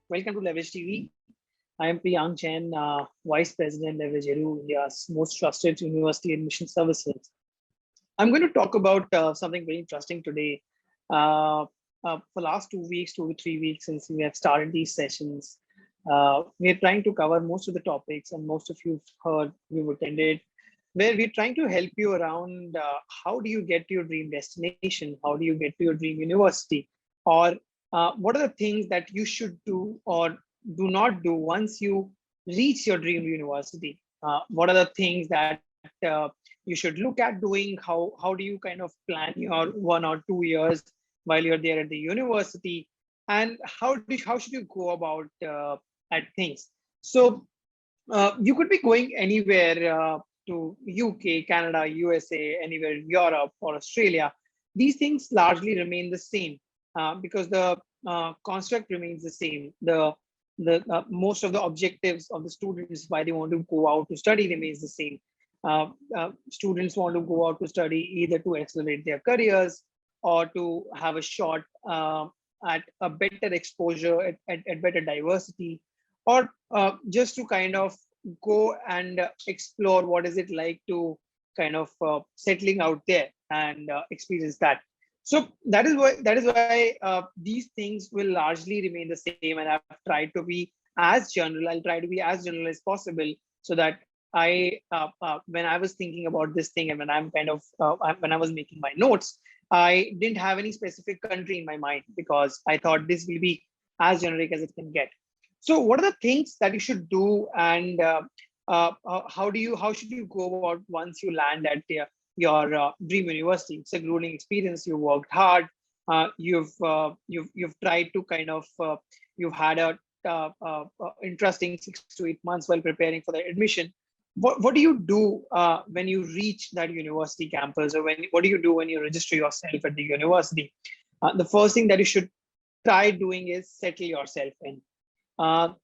Welcome to Leverage TV. I am Priyank Jain, Vice President, Leverage Edu, India's most trusted university admission services. I'm going to talk about something very interesting today. For last 2 weeks, 2 to 3 weeks since we have started these sessions, we are trying to cover most of the topics, and most of you've heard, you've attended, where we're trying to help you around how do you get to your dream destination, how do you get to your dream university, or what are the things that you should do or do not do once you reach your dream university. What are the things that you should look at doing? How do you kind of plan your 1 or 2 years while you're there at the university, and how should you go about at things? So you could be going anywhere to UK, Canada, USA, anywhere in Europe or Australia. These things largely remain the same because the construct remains the same. The most of the objectives of the students why they want to go out to study remains the same. Students want to go out to study either to accelerate their careers or to have a shot at a better exposure, at better diversity, or just to kind of go and explore what is it like to kind of settling out there and experience that. So that is why these things will largely remain the same, and I've tried to be as general. I'll try to be as general as possible so that I when I was thinking about this thing, and when I'm kind of when I was making my notes, I didn't have any specific country in my mind because I thought this will be as generic as it can get. So what are the things that you should do, and how should you go about once you land at your dream university? It's a grueling experience. You worked hard. You've tried to kind of you've had a interesting 6 to 8 months while preparing for the admission. What do you do when you reach that university campus, or what do you do when you register yourself at the university? The first thing that you should try doing is settle yourself in. How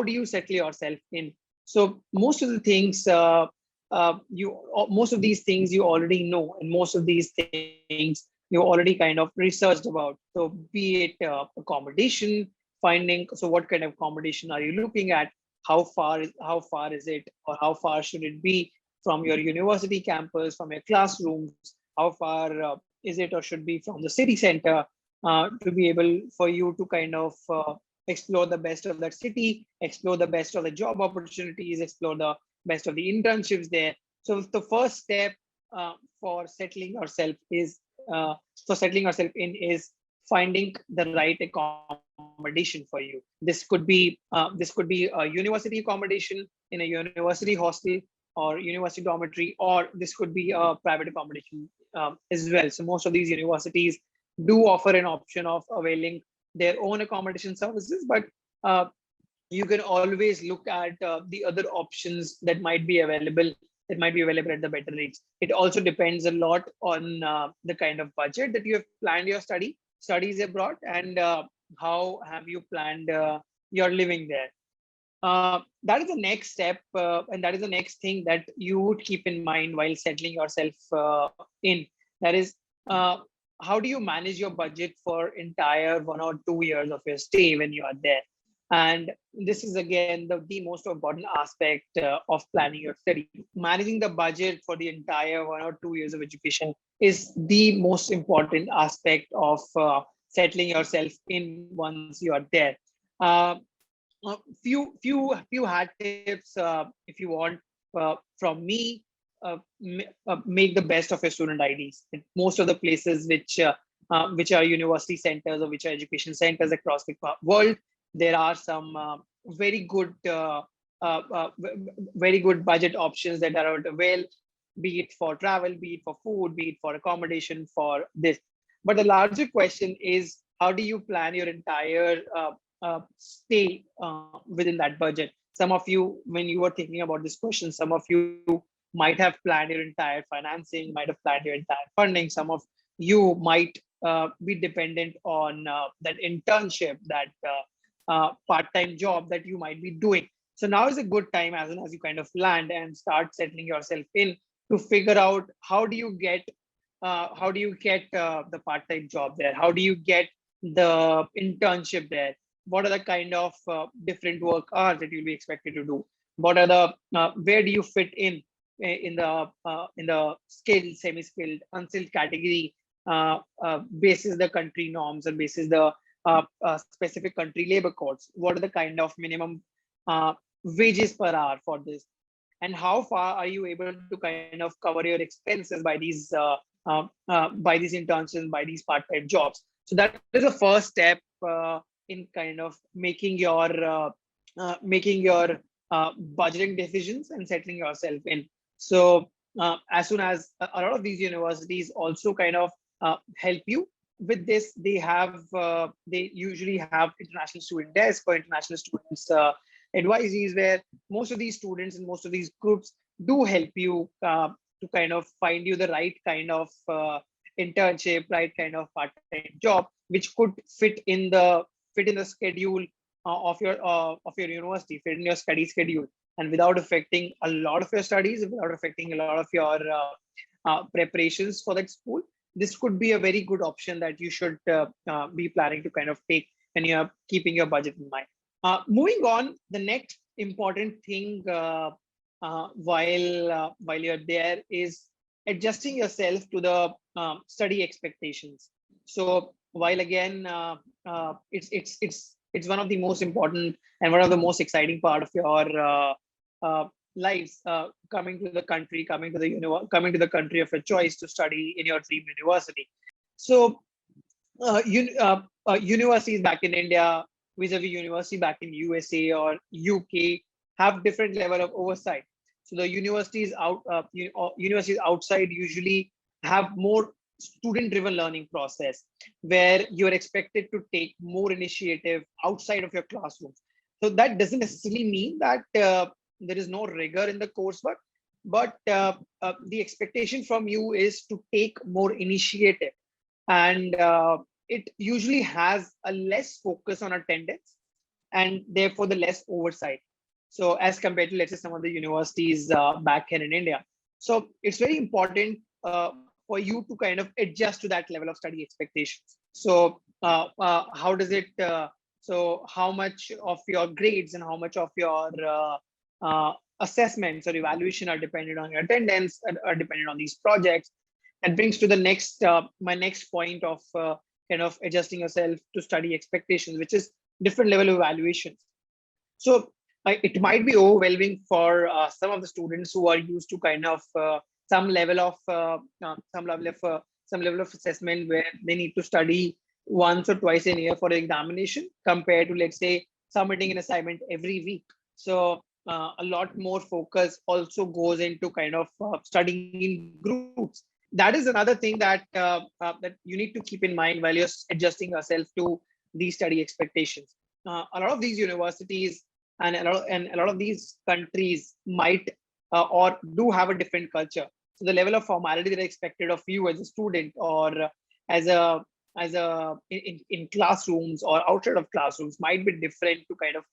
do you settle yourself in? So most of the things most of these things you already know, and most of these things you already kind of researched about. So be it accommodation, finding. So what kind of accommodation are you looking at? How far is it, or how far should it be from your university campus, from your classrooms? How far is it or should be from the city center to be able for you to kind of explore the best of that city, explore the best of the job opportunities, explore the best of the internships there. So the first step for settling yourself in is finding the right accommodation for you. This could be a university accommodation in a university hostel or university dormitory, or this could be a private accommodation as well. So most of these universities do offer an option of availing their own accommodation services, but you can always look at the other options that might be available at the better rates. It also depends a lot on the kind of budget that you have planned your studies abroad, and how have you planned your living there. That is the next step, and that is the next thing that you would keep in mind while settling yourself in. That is, how do you manage your budget for entire 1 or 2 years of your stay when you are there? And this is again the most important aspect of planning your study. Managing the budget for the entire 1 or 2 years of education is the most important aspect of settling yourself in once you are there. Few hard tips if you want from me. Make the best of your student IDs. Most of the places which are university centers or which are education centers across the world, there are some very good budget options that are available, be it for travel, be it for food, be it for accommodation, for this. But the larger question is, how do you plan your entire stay within that budget? Some of you, when you were thinking about this question, some of you might have planned your entire financing, might have planned your entire funding. Some of you might be dependent on that internship, that part-time job that you might be doing. So now is a good time, as soon as you kind of land and start settling yourself in, to figure out how do you get the part-time job there? How do you get the internship there? What are the kind of different work hours that you'll be expected to do? What are the where do you fit in the skilled, semi-skilled, unskilled category basis the country norms and basis the specific country labor codes? What are the kind of minimum wages per hour for this? And how far are you able to kind of cover your expenses by these internships, by these part-time jobs? So that is the first step in kind of making your budgeting decisions and settling yourself in. So as soon as a lot of these universities also kind of help you with this, they usually have international student desk or international students advisories, where most of these students and most of these groups do help you to kind of find you the right kind of internship, right kind of part-time job, which could fit in the schedule of your university, fit in your study schedule, and without affecting a lot of your studies, without affecting a lot of your preparations for that school. This could be a very good option that you should be planning to kind of take when you're keeping your budget in mind. Moving on, the next important thing while you're there is adjusting yourself to the study expectations. So while again, it's one of the most important and one of the most exciting part of your lives, coming to the country, coming to the country of your choice to study in your dream university. So universities back in India vis-a-vis university back in USA or UK have different level of oversight. So the universities outside usually have more student-driven learning process, where you're expected to take more initiative outside of your classroom. So that doesn't necessarily mean that there is no rigor in the coursework, but the expectation from you is to take more initiative, and it usually has a less focus on attendance and therefore the less oversight. So as compared to, let's say, some of the universities back here in India. So it's very important for you to kind of adjust to that level of study expectations. So how does it, so how much of your grades and how much of your assessments or evaluation are dependent on your attendance and are dependent on these projects? That brings to the next, my next point of kind of adjusting yourself to study expectations, which is different level of evaluations. So it might be overwhelming for some of the students who are used to kind of some level of assessment where they need to study once or twice a year for an examination, compared to, let's say, submitting an assignment every week. So a lot more focus also goes into kind of studying in groups. That is another thing that that you need to keep in mind while you're adjusting yourself to these study expectations. A lot of these universities and a lot of these countries might or do have a different culture. So the level of formality that is expected of you as a student, or in classrooms or outside of classrooms, might be different to kind of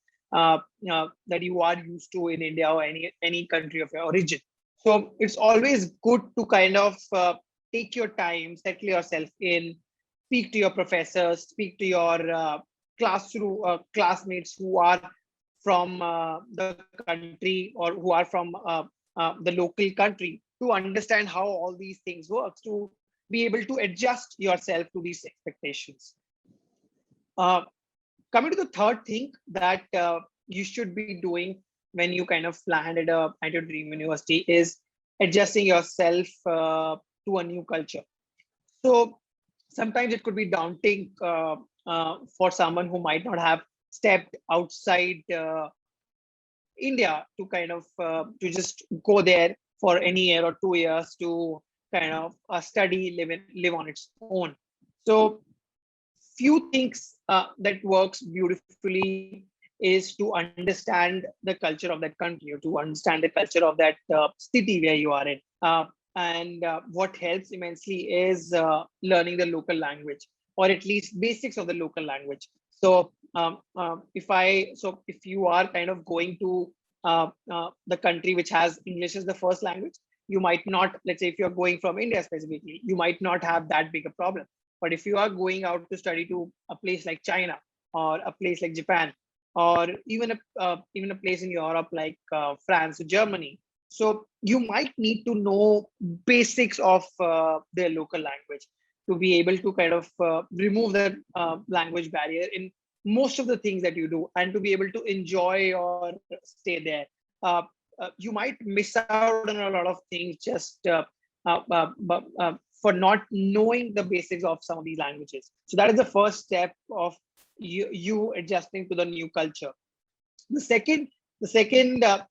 that you are used to in India or any country of your origin. So it's always good to kind of take your time, settle yourself in, speak to your professors, speak to your classmates who are from the country or who are from the local country, to understand how all these things work, to be able to adjust yourself to these expectations. Coming to the third thing that you should be doing when you kind of land at your dream university is adjusting yourself to a new culture. So sometimes it could be daunting for someone who might not have stepped outside India to kind of to just go there for any year or 2 years to kind of study, live on its own. So few things that works beautifully is to understand the culture of that country, or to understand the culture of that city where you are in. And what helps immensely is learning the local language, or at least basics of the local language. So if you are kind of going to the country which has English as the first language, you might not, let's say if you're going from India specifically, you might not have that big a problem. But if you are going out to study to a place like China or a place like Japan, or even a place in Europe like France or Germany, so you might need to know basics of their local language to be able to kind of remove that language barrier in most of the things that you do, and to be able to enjoy or stay there. You might miss out on a lot of things just for not knowing the basics of some of these languages. So that is the first step of you adjusting to the new culture. The second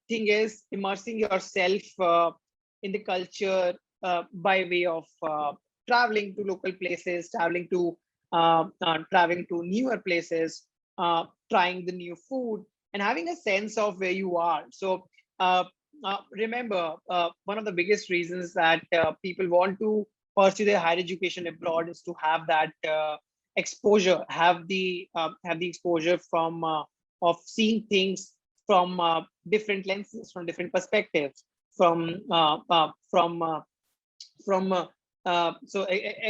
thing is immersing yourself in the culture by way of traveling to local places, traveling to newer places, trying the new food, and having a sense of where you are. So remember, one of the biggest reasons that people want to pursue their higher education abroad is to have that exposure, have the exposure from of seeing things from different lenses, from different perspectives, from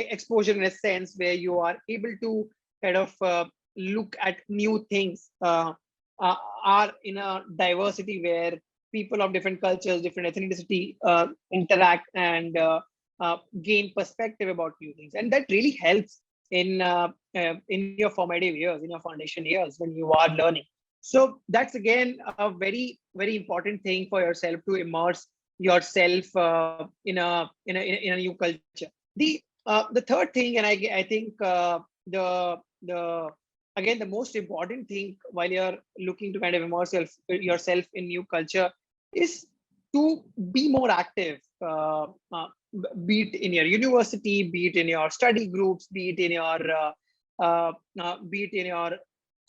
exposure in a sense where you are able to kind of look at new things, are in a diversity where people of different cultures, different ethnicity interact and gain perspective about new things, and that really helps in your formative years, in your foundation years when you are learning. So that's again a very, very important thing for yourself, to immerse yourself in a new culture. The third thing, and I think the again the most important thing while you're looking to kind of immerse yourself in new culture, is to be more active. Be it in your university, be it in your study groups, be it in your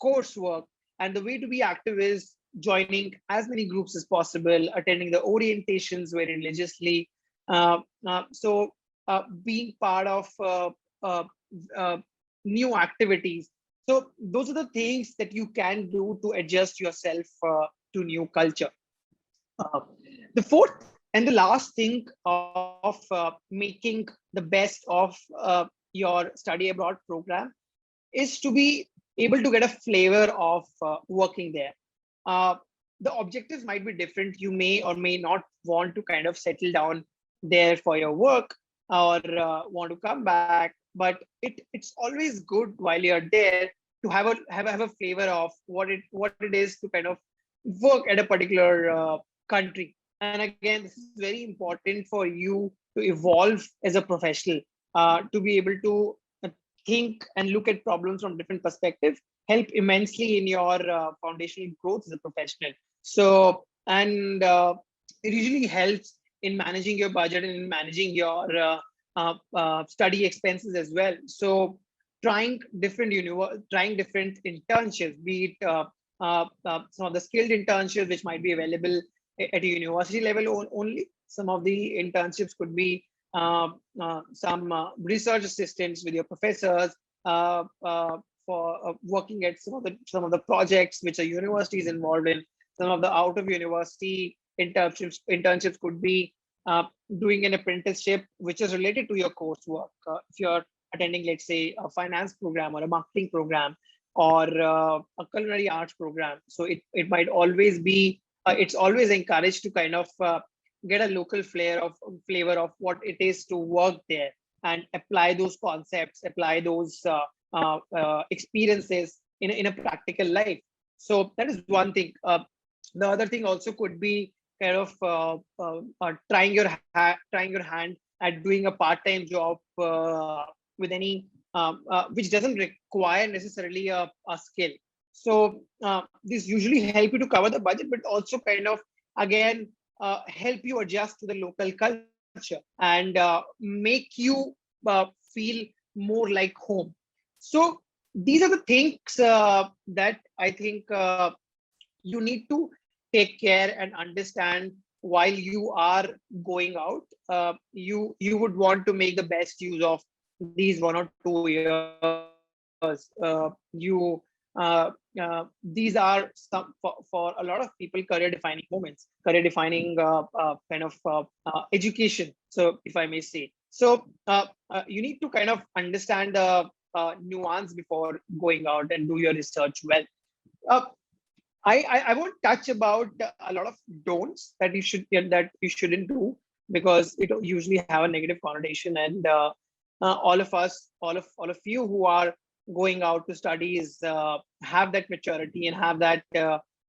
coursework. And the way to be active is joining as many groups as possible, attending the orientations very religiously. Being part of new activities. So those are the things that you can do to adjust yourself to new culture. The fourth and the last thing of making the best of your study abroad program is to be able to get a flavor of working there. The objectives might be different. You may or may not want to kind of settle down there for your work, or want to come back, but it's always good while you're there to have a flavor of what it is to kind of work at a particular country. And again, this is very important for you to evolve as a professional, to be able to think and look at problems from different perspectives, help immensely in your foundational growth as a professional. So, and it usually helps in managing your budget and in managing your study expenses as well. So trying different internships, be it some of the skilled internships which might be available at a university level only. Some of the internships could be some research assistants with your professors, for working at some of the projects which a university is involved in. Some of the out of university internships could be doing an apprenticeship which is related to your coursework. If you're attending, let's say, a finance program or a marketing program, or a culinary arts program, so it might always be it's always encouraged to kind of get a local flavor of what it is to work there, and apply those concepts, apply those experiences in a practical life. So that is one thing. The other thing also could be kind of trying your hand at doing a part-time job with any which doesn't require necessarily a skill. So this usually help you to cover the budget, but also kind of again help you adjust to the local culture, and make you feel more like home. So these are the things that I think you need to take care and understand while you are going out. You would want to make the best use of these 1 or 2 years. These are some for a lot of people career defining moments, career defining kind of education, so if I may say. So you need to kind of understand the nuance before going out and do your research well. Uh, I won't touch about a lot of don'ts that you shouldn't do, because it usually have a negative connotation. And all of us, all of you who are going out to studies, have that maturity and have that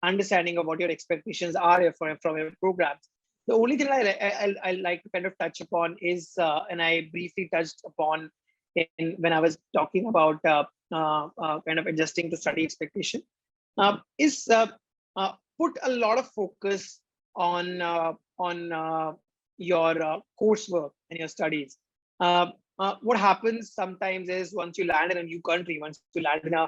understanding of what your expectations are from your programs. The only thing I like to kind of touch upon is, and I briefly touched upon in when I was talking about kind of adjusting to study expectation, is put a lot of focus on your coursework and your studies. What happens sometimes is, once you land in a new country, once you land in a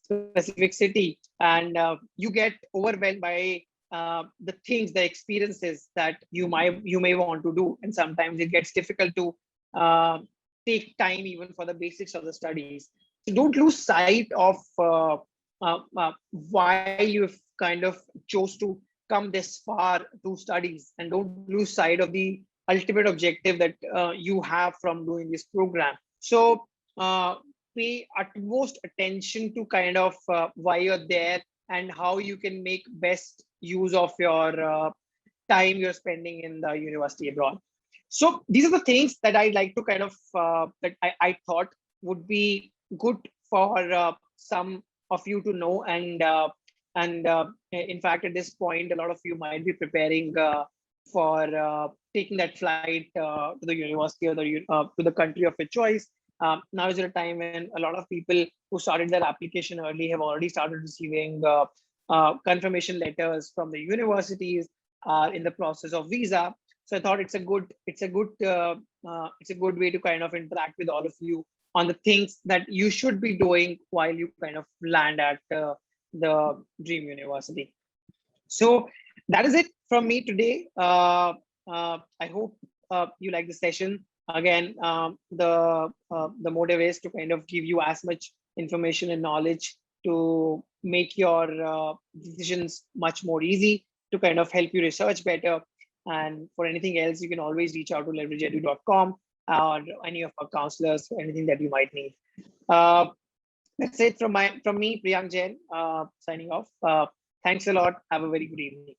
specific city, and you get overwhelmed by the things, the experiences that you may want to do, and sometimes it gets difficult to uh, take time even for the basics of the studies. So don't lose sight of why you've kind of chose to come this far to studies, and don't lose sight of the ultimate objective that you have from doing this program. So pay utmost attention to kind of why you're there and how you can make best use of your time you're spending in the university abroad. So these are the things that I like to kind of I thought would be good for some of you to know. And in fact, at this point, a lot of you might be preparing for taking that flight to the university or to the country of your choice. Now is a time when a lot of people who started their application early have already started receiving confirmation letters from the universities, in the process of visa. So I thought it's a good way to kind of interact with all of you on the things that you should be doing while you kind of land at the dream university. So that is it from me today. I hope you like the session. Again, the motive is to kind of give you as much information and knowledge to make your decisions much more easy, to kind of help you research better. And for anything else, you can always reach out to leverageedu.com or any of our counselors for anything that you might need. Uh, that's it from me, Priyank Jain, signing off. Thanks a lot. Have a very good evening.